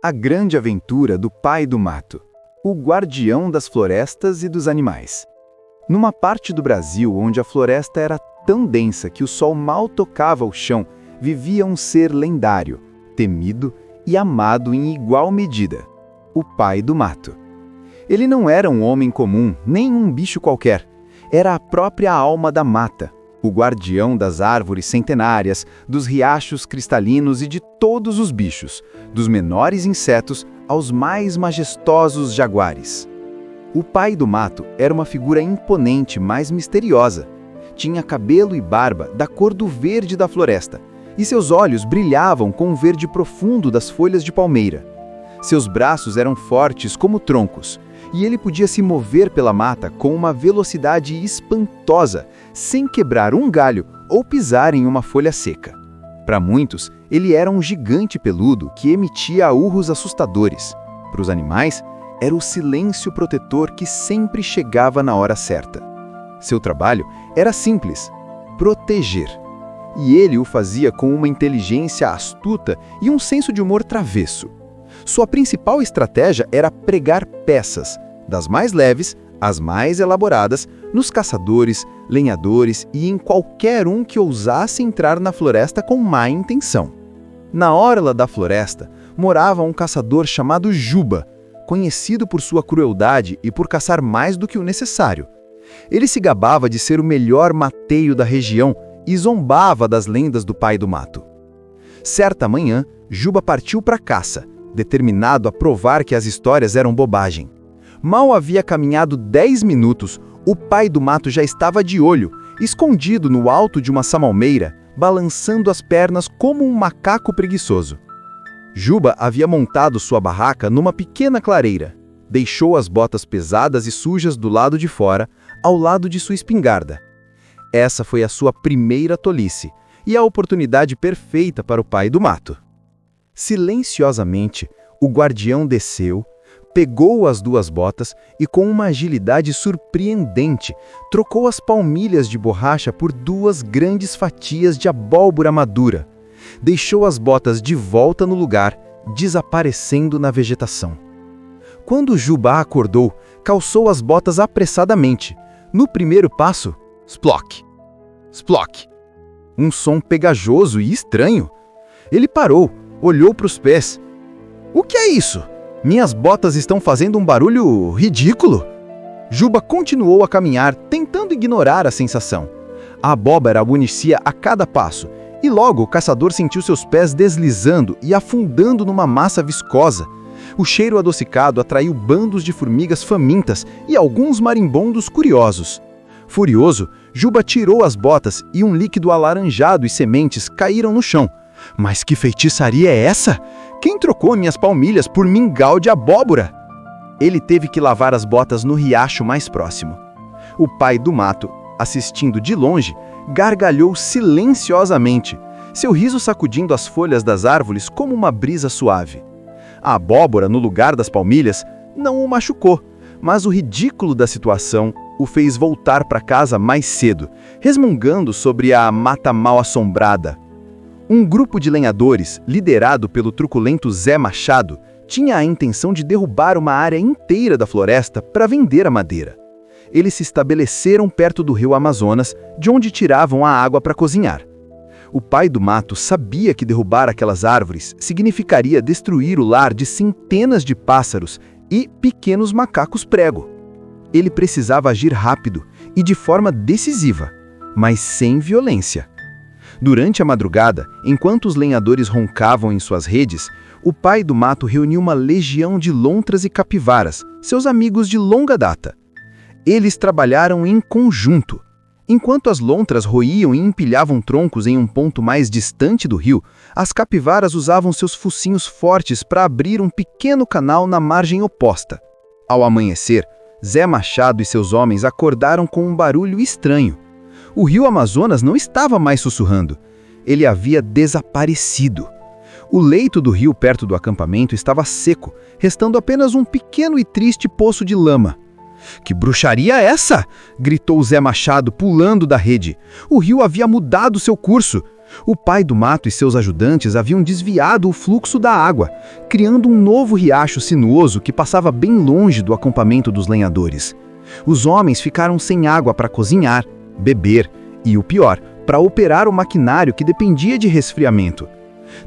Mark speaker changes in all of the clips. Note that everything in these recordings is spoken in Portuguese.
Speaker 1: A grande aventura do pai do mato, o guardião das florestas e dos animais. Numa parte do Brasil onde a floresta era tão densa que o sol mal tocava o chão, vivia um ser lendário, temido e amado em igual medida, o pai do mato. Ele não era um homem comum, nem um bicho qualquer. Era a própria alma da mata, o guardião das árvores centenárias, dos riachos cristalinos e de todos os bichos, dos menores insetos aos mais majestosos jaguares. O pai do mato era uma figura imponente, mas misteriosa. Tinha cabelo e barba da cor do verde da floresta, e seus olhos brilhavam com o verde profundo das folhas de palmeira. Seus braços eram fortes como troncos, e ele podia se mover pela mata com uma velocidade espantosa, sem quebrar um galho ou pisar em uma folha seca. Para muitos, ele era um gigante peludo que emitia urros assustadores. Para os animais, era o silêncio protetor que sempre chegava na hora certa. Seu trabalho era simples: proteger. E ele o fazia com uma inteligência astuta e um senso de humor travesso. Sua principal estratégia era pregar peças, das mais leves às mais elaboradas, nos caçadores, lenhadores e em qualquer um que ousasse entrar na floresta com má intenção. Na orla da floresta morava um caçador chamado Juba, conhecido por sua crueldade e por caçar mais do que o necessário. Ele se gabava de ser o melhor mateio da região e zombava das lendas do pai do mato. Certa manhã, Juba partiu para a caça, determinado a provar que as histórias eram bobagem. Mal havia caminhado 10 minutos, o pai do mato já estava de olho, escondido no alto de uma samalmeira, balançando as pernas como um macaco preguiçoso. Juba havia montado sua barraca numa pequena clareira. Deixou as botas pesadas e sujas do lado de fora, ao lado de sua espingarda. Essa foi a sua primeira tolice, e a oportunidade perfeita para o pai do mato. Silenciosamente, o guardião desceu, pegou as duas botas e, com uma agilidade surpreendente, trocou as palmilhas de borracha por duas grandes fatias de abóbora madura. Deixou as botas de volta no lugar, desaparecendo na vegetação. Quando Juba acordou, calçou as botas apressadamente. No primeiro passo, splock, splock. Um som pegajoso e estranho. Ele parou, olhou para os pés. O que é isso? Minhas botas estão fazendo um barulho ridículo. Juba continuou a caminhar, tentando ignorar a sensação. A abóbora aborrecia a cada passo, e logo o caçador sentiu seus pés deslizando e afundando numa massa viscosa. O cheiro adocicado atraiu bandos de formigas famintas e alguns marimbondos curiosos. Furioso, Juba tirou as botas e um líquido alaranjado e sementes caíram no chão. Mas que feitiçaria é essa? Quem trocou minhas palmilhas por mingau de abóbora? Ele teve que lavar as botas no riacho mais próximo. O pai do mato, assistindo de longe, gargalhou silenciosamente, seu riso sacudindo as folhas das árvores como uma brisa suave. A abóbora, no lugar das palmilhas, não o machucou, mas o ridículo da situação o fez voltar para casa mais cedo, resmungando sobre a mata mal assombrada. Um grupo de lenhadores, liderado pelo truculento Zé Machado, tinha a intenção de derrubar uma área inteira da floresta para vender a madeira. Eles se estabeleceram perto do rio Amazonas, de onde tiravam a água para cozinhar. O pai do mato sabia que derrubar aquelas árvores significaria destruir o lar de centenas de pássaros e pequenos macacos prego. Ele precisava agir rápido e de forma decisiva, mas sem violência. Durante a madrugada, enquanto os lenhadores roncavam em suas redes, o pai do mato reuniu uma legião de lontras e capivaras, seus amigos de longa data. Eles trabalharam em conjunto. Enquanto as lontras roíam e empilhavam troncos em um ponto mais distante do rio, as capivaras usavam seus focinhos fortes para abrir um pequeno canal na margem oposta. Ao amanhecer, Zé Machado e seus homens acordaram com um barulho estranho. O rio Amazonas não estava mais sussurrando. Ele havia desaparecido. O leito do rio perto do acampamento estava seco, restando apenas um pequeno e triste poço de lama. Que bruxaria é essa? Gritou Zé Machado, pulando da rede. O rio havia mudado seu curso. O pai do mato e seus ajudantes haviam desviado o fluxo da água, criando um novo riacho sinuoso que passava bem longe do acampamento dos lenhadores. Os homens ficaram sem água para cozinhar, beber e, o pior, para operar o maquinário que dependia de resfriamento.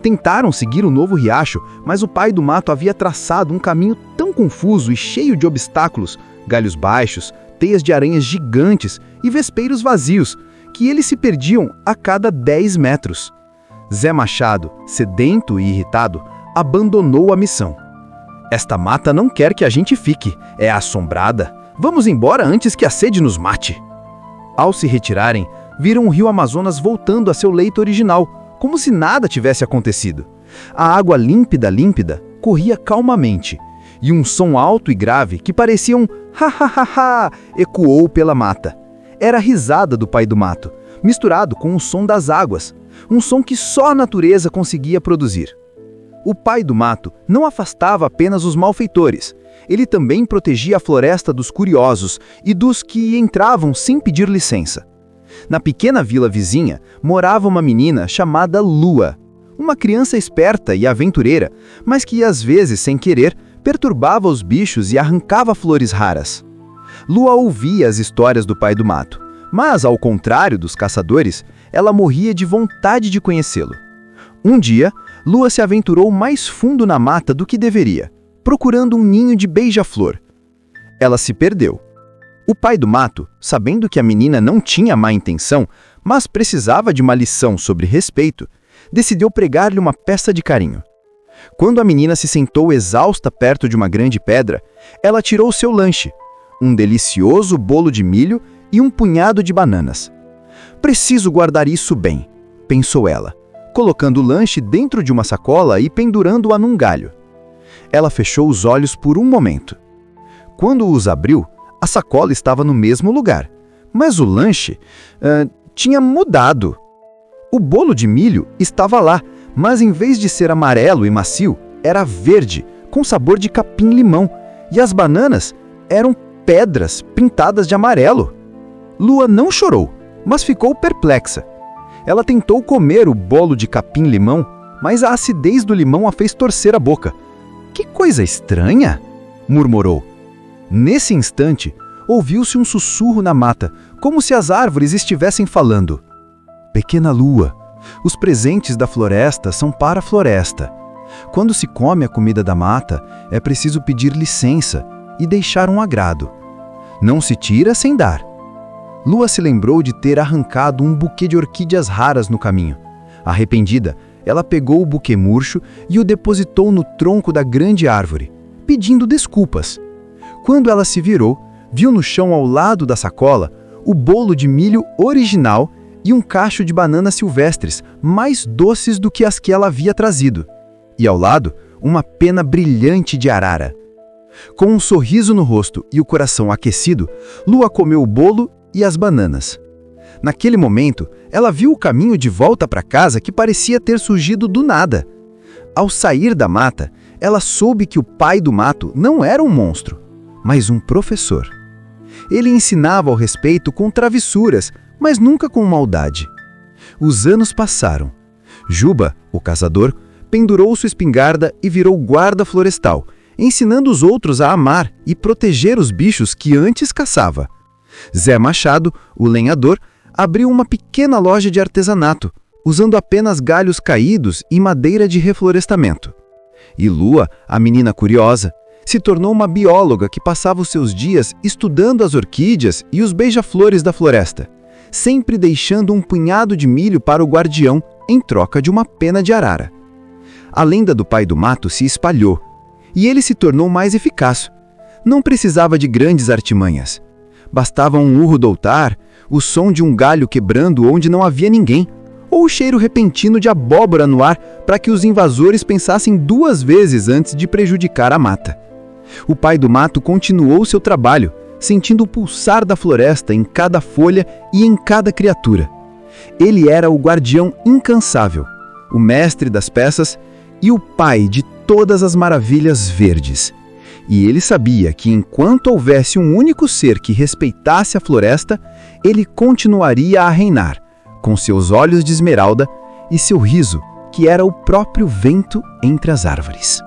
Speaker 1: Tentaram seguir o novo riacho, mas o pai do mato havia traçado um caminho tão confuso e cheio de obstáculos, galhos baixos, teias de aranhas gigantes e vespeiros vazios, que eles se perdiam a cada 10 metros. Zé Machado, sedento e irritado, abandonou a missão. Esta mata não quer que a gente fique, é assombrada. Vamos embora antes que a sede nos mate. Ao se retirarem, viram o rio Amazonas voltando a seu leito original, como se nada tivesse acontecido. A água límpida, corria calmamente, e um som alto e grave que parecia um ha-ha-ha-ha ecoou pela mata. Era a risada do pai do mato, misturado com o som das águas, um som que só a natureza conseguia produzir. O pai do mato não afastava apenas os malfeitores, ele também protegia a floresta dos curiosos e dos que entravam sem pedir licença. Na pequena vila vizinha morava uma menina chamada Lua, uma criança esperta e aventureira, mas que às vezes, sem querer, perturbava os bichos e arrancava flores raras. Lua ouvia as histórias do pai do mato, mas, ao contrário dos caçadores, ela morria de vontade de conhecê-lo. Um dia, Lua se aventurou mais fundo na mata do que deveria, procurando um ninho de beija-flor. Ela se perdeu. O pai do mato, sabendo que a menina não tinha má intenção, mas precisava de uma lição sobre respeito, decidiu pregar-lhe uma peça de carinho. Quando a menina se sentou exausta perto de uma grande pedra, ela tirou seu lanche, um delicioso bolo de milho e um punhado de bananas. Preciso guardar isso bem, pensou ela, colocando o lanche dentro de uma sacola e pendurando-a num galho. Ela fechou os olhos por um momento. Quando os abriu, a sacola estava no mesmo lugar, mas o lanche tinha mudado. O bolo de milho estava lá, mas em vez de ser amarelo e macio, era verde, com sabor de capim-limão, e as bananas eram pedras pintadas de amarelo. Lua não chorou, mas ficou perplexa. Ela tentou comer o bolo de capim-limão, mas a acidez do limão a fez torcer a boca. "Que coisa estranha!" murmurou. Nesse instante, ouviu-se um sussurro na mata, como se as árvores estivessem falando. "Pequena Lua, os presentes da floresta são para a floresta. Quando se come a comida da mata, é preciso pedir licença e deixar um agrado. Não se tira sem dar." Lua se lembrou de ter arrancado um buquê de orquídeas raras no caminho. Arrependida, ela pegou o buquê murcho e o depositou no tronco da grande árvore, pedindo desculpas. Quando ela se virou, viu no chão ao lado da sacola o bolo de milho original e um cacho de bananas silvestres, mais doces do que as que ela havia trazido. E ao lado, uma pena brilhante de arara. Com um sorriso no rosto e o coração aquecido, Lua comeu o bolo e as bananas. Naquele momento, ela viu o caminho de volta para casa que parecia ter surgido do nada. Ao sair da mata, ela soube que o pai do mato não era um monstro, mas um professor. Ele ensinava ao respeito com travessuras, mas nunca com maldade. Os anos passaram. Juba, o caçador, pendurou sua espingarda e virou guarda florestal, ensinando os outros a amar e proteger os bichos que antes caçava. Zé Machado, o lenhador, abriu uma pequena loja de artesanato, usando apenas galhos caídos e madeira de reflorestamento. E Lua, a menina curiosa, se tornou uma bióloga que passava os seus dias estudando as orquídeas e os beija-flores da floresta, sempre deixando um punhado de milho para o guardião em troca de uma pena de arara. A lenda do pai do mato se espalhou, e ele se tornou mais eficaz. Não precisava de grandes artimanhas. Bastava um urro doutar, o som de um galho quebrando onde não havia ninguém, ou o cheiro repentino de abóbora no ar para que os invasores pensassem 2 vezes antes de prejudicar a mata. O pai do mato continuou seu trabalho, sentindo o pulsar da floresta em cada folha e em cada criatura. Ele era o guardião incansável, o mestre das peças e o pai de todas as maravilhas verdes. E ele sabia que enquanto houvesse um único ser que respeitasse a floresta, ele continuaria a reinar, com seus olhos de esmeralda e seu riso, que era o próprio vento entre as árvores.